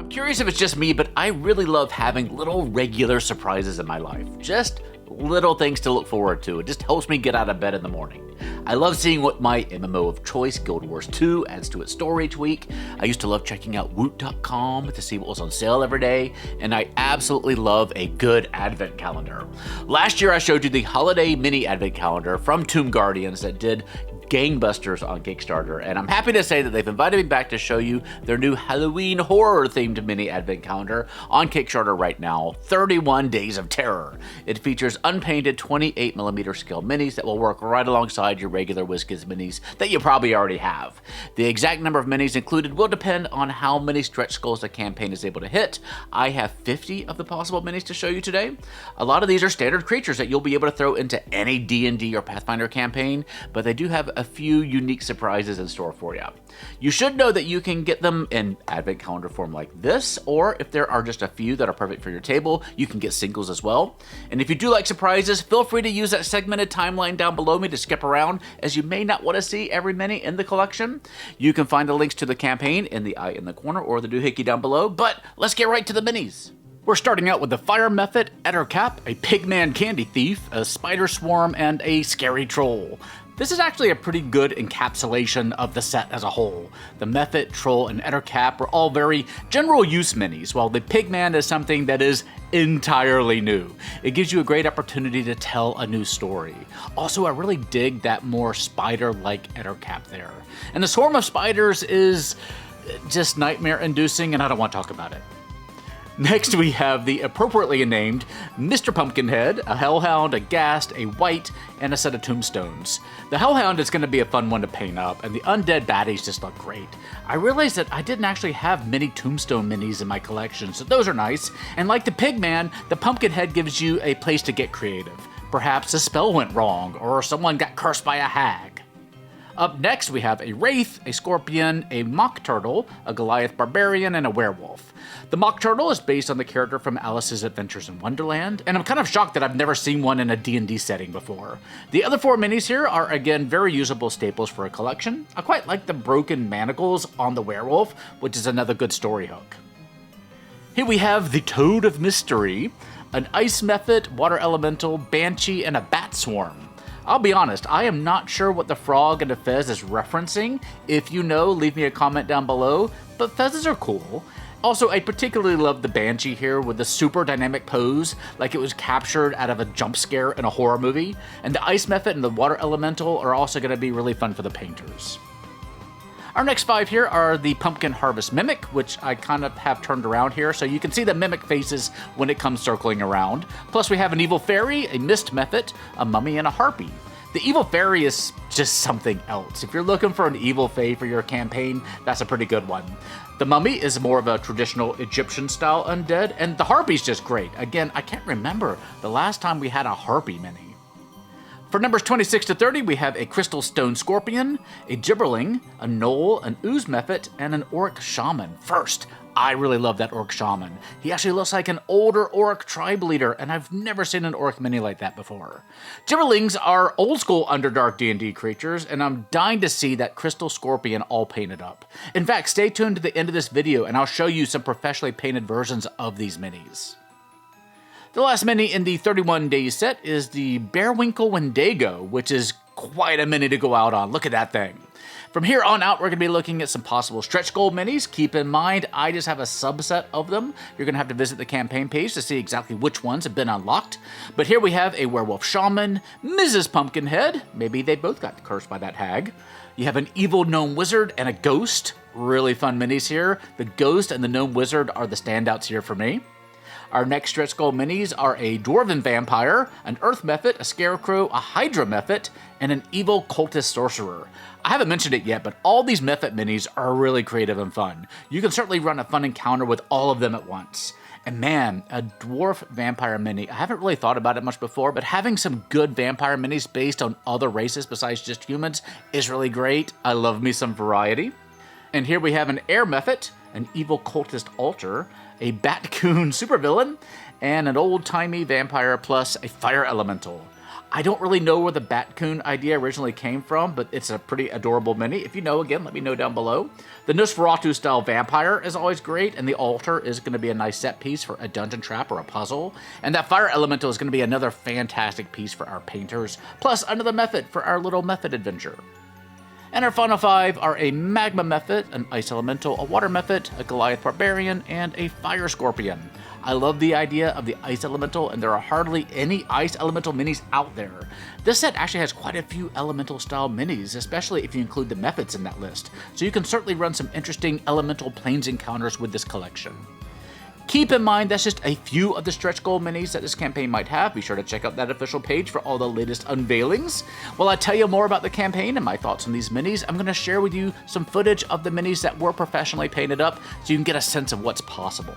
Curious if it's just me, but I really love having little regular surprises in my life. Just little things to look forward to. It just helps me get out of bed in the morning. I love seeing what my MMO of choice, Guild Wars 2, adds to its story each week. I used to love checking out woot.com to see what was on sale every day, and I absolutely love a good advent calendar. Last year I showed you the holiday mini advent calendar from Tomb Guardians that did gangbusters on Kickstarter, and I'm happy to say that they've invited me back to show you their new Halloween horror-themed mini advent calendar on Kickstarter right now, 31 Days of Terror. It features unpainted 28mm scale minis that will work right alongside your regular WizKids minis that you probably already have. The exact number of minis included will depend on how many stretch goals the campaign is able to hit. I have 50 of the possible minis to show you today. A lot of these are standard creatures that you'll be able to throw into any D&D or Pathfinder campaign, but they do have a few unique surprises in store for you. You should know that you can get them in advent calendar form like this, or if there are just a few that are perfect for your table, you can get singles as well. And if you do like surprises, feel free to use that segmented timeline down below me to skip around, as you may not want to see every mini in the collection. You can find the links to the campaign in the eye in the corner or the doohickey down below, but let's get right to the minis. We're starting out with the Fire Mephit, Ettercap, a Pigman candy thief, a Spidersworm, and a scary troll. This is actually a pretty good encapsulation of the set as a whole. The Mephit, Troll, and Ettercap are all very general use minis, while the Pigman is something that is entirely new. It gives you a great opportunity to tell a new story. Also, I really dig that more spider-like Ettercap there. And the swarm of spiders is just nightmare-inducing, and I don't want to talk about it. Next, we have the appropriately named Mr. Pumpkinhead, a Hellhound, a Ghast, a Wight, and a set of Tombstones. The Hellhound is going to be a fun one to paint up, and the undead baddies just look great. I realized that I didn't actually have many Tombstone minis in my collection, so those are nice. And like the Pigman, the Pumpkinhead gives you a place to get creative. Perhaps a spell went wrong, or someone got cursed by a hag. Up next, we have a Wraith, a Scorpion, a Mockturtle, a Goliath Barbarian, and a Werewolf. The Mockturtle is based on the character from Alice's Adventures in Wonderland, and I'm kind of shocked that I've never seen one in a D&D setting before. The other four minis here are again very usable staples for a collection. I quite like the broken manacles on the Werewolf, which is another good story hook. Here we have the Toad of Mystery, an Ice Mephit, Water Elemental, Banshee, and a Batswarm. I'll be honest, I am not sure what the frog and the fez is referencing. If you know, leave me a comment down below, but fezzes are cool. Also, I particularly love the Banshee here with the super dynamic pose, like it was captured out of a jump scare in a horror movie. And the Ice Mephit and the Water Elemental are also going to be really fun for the painters. Our next five here are the Pumpkin Harvest Mimic, which I kind of have turned around here, so you can see the Mimic faces when it comes circling around. Plus we have an Evil Fairy, a Mist Mephit, a Mummy, and a Harpy. The Evil Fairy is just something else. If you're looking for an Evil Fae for your campaign, that's a pretty good one. The Mummy is more of a traditional Egyptian-style undead, and the Harpy's just great. Again, I can't remember the last time we had a Harpy mini. For numbers 26 to 30, we have a Crystal Stone Scorpion, a Giberrling, a Gnoll, an Ooze Mephit, and an Orc Shaman. First, I really love that Orc Shaman. He actually looks like an older Orc tribe leader, and I've never seen an Orc mini like that before. Giberrlings are old-school Underdark D&D creatures, and I'm dying to see that Crystal Scorpion all painted up. In fact, stay tuned to the end of this video, and I'll show you some professionally painted versions of these minis. The last mini in the 31 days set is the Bearwinkle Wendigo, which is quite a mini to go out on. Look at that thing. From here on out, we're going to be looking at some possible stretch goal minis. Keep in mind, I just have a subset of them. You're going to have to visit the campaign page to see exactly which ones have been unlocked. But here we have a Werewolf Shaman, Mrs. Pumpkinhead. Maybe they both got cursed by that hag. You have an Evil Gnome Wizard and a Ghost. Really fun minis here. The Ghost and the Gnome Wizard are the standouts here for me. Our next stretch goal minis are a Dwarven Vampire, an Earth Mephit, a Scarecrow, a Hydra Mephit, and an Evil Cultist Sorcerer. I haven't mentioned it yet, but all these Mephit minis are really creative and fun. You can certainly run a fun encounter with all of them at once. And man, a Dwarf Vampire mini, I haven't really thought about it much before, but having some good vampire minis based on other races besides just humans is really great. I love me some variety. And here we have an Air Mephit, an Evil Cultist Altar, a Batcoon supervillain, and an old-timey vampire plus a fire elemental. I don't really know where the Batcoon idea originally came from, but it's a pretty adorable mini. If you know, again, let me know down below. The Nosferatu-style vampire is always great, and the altar is going to be a nice set piece for a dungeon trap or a puzzle. And that fire elemental is going to be another fantastic piece for our painters, plus another Mephit for our little Mephit adventure. And our final 5 are a Magma Mephit, an Ice Elemental, a Water Mephit, a Goliath Barbarian, and a Fire Scorpion. I love the idea of the Ice Elemental, and there are hardly any Ice Elemental minis out there. This set actually has quite a few Elemental style minis, especially if you include the Mephits in that list, so you can certainly run some interesting Elemental Planes encounters with this collection. Keep in mind that's just a few of the stretch goal minis that this campaign might have. Be sure to check out that official page for all the latest unveilings. While I tell you more about the campaign and my thoughts on these minis, I'm going to share with you some footage of the minis that were professionally painted up so you can get a sense of what's possible.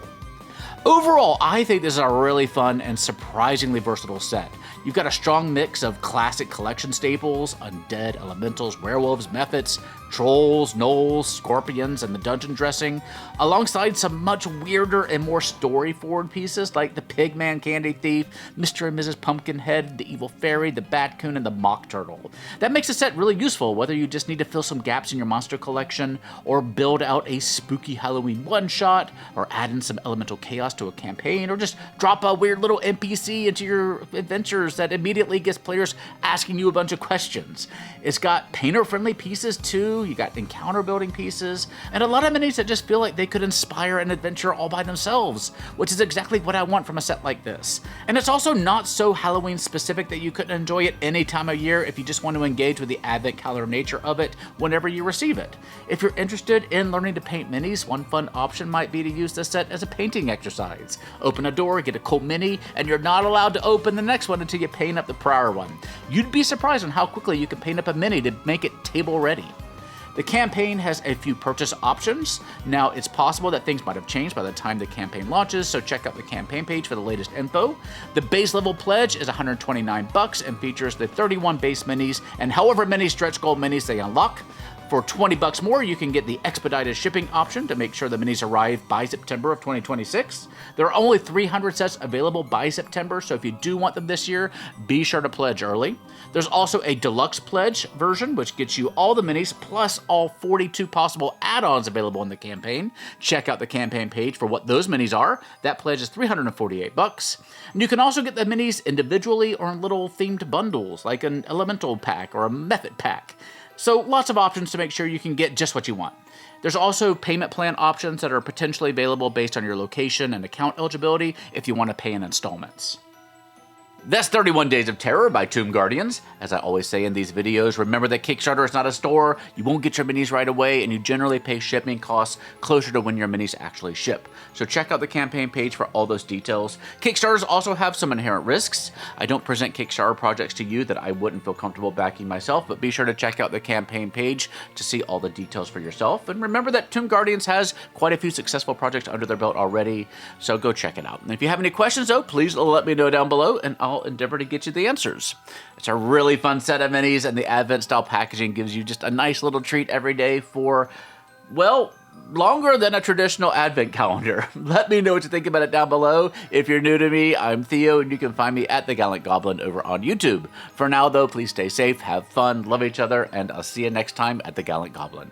Overall, I think this is a really fun and surprisingly versatile set. You've got a strong mix of classic collection staples, undead, elementals, werewolves, mephits, trolls, gnolls, scorpions, and the dungeon dressing, alongside some much weirder and more story-forward pieces like the Pigman Candy Thief, Mr. and Mrs. Pumpkinhead, the Evil Fairy, the Batcoon, and the Mockturtle. That makes the set really useful, whether you just need to fill some gaps in your monster collection, or build out a spooky Halloween one-shot, or add in some elemental chaos to a campaign, or just drop a weird little NPC into your adventures that immediately gets players asking you a bunch of questions. It's got painter-friendly pieces too, you got encounter building pieces, and a lot of minis that just feel like they could inspire an adventure all by themselves, which is exactly what I want from a set like this. And it's also not so Halloween specific that you couldn't enjoy it any time of year if you just want to engage with the advent calendar nature of it whenever you receive it. If you're interested in learning to paint minis, one fun option might be to use this set as a painting exercise. Open a door, get a cool mini, and you're not allowed to open the next one until you paint up the prior one. You'd be surprised on how quickly you can paint up a mini to make it table ready. The campaign has a few purchase options. Now, it's possible that things might have changed by the time the campaign launches, so check out the campaign page for the latest info. The base level pledge is $129 and features the 31 base minis and however many stretch goal minis they unlock. For $20 more, you can get the expedited shipping option to make sure the minis arrive by September of 2026. There are only 300 sets available by September, so if you do want them this year, be sure to pledge early. There's also a deluxe pledge version, which gets you all the minis, plus all 42 possible add-ons available in the campaign. Check out the campaign page for what those minis are. That pledge is $348. And you can also get the minis individually or in little themed bundles, like an elemental pack or a Mephit pack. So lots of options to make sure you can get just what you want. There's also payment plan options that are potentially available based on your location and account eligibility if you want to pay in installments. That's 31 Days of Terror by Tomb Guardians. As I always say in these videos, remember that Kickstarter is not a store, you won't get your minis right away, and you generally pay shipping costs closer to when your minis actually ship. So check out the campaign page for all those details. Kickstarters also have some inherent risks. I don't present Kickstarter projects to you that I wouldn't feel comfortable backing myself, but be sure to check out the campaign page to see all the details for yourself. And remember that Tomb Guardians has quite a few successful projects under their belt already, so go check it out. And if you have any questions though, please let me know down below, and I'll endeavor to get you the answers. It's a really fun set of minis, and the Advent style packaging gives you just a nice little treat every day for, well, longer than a traditional Advent calendar. Let me know what you think about it down below. If you're new to me, I'm Theo, and you can find me at The Gallant Goblin over on YouTube. For now, though, please stay safe, have fun, love each other, and I'll see you next time at The Gallant Goblin.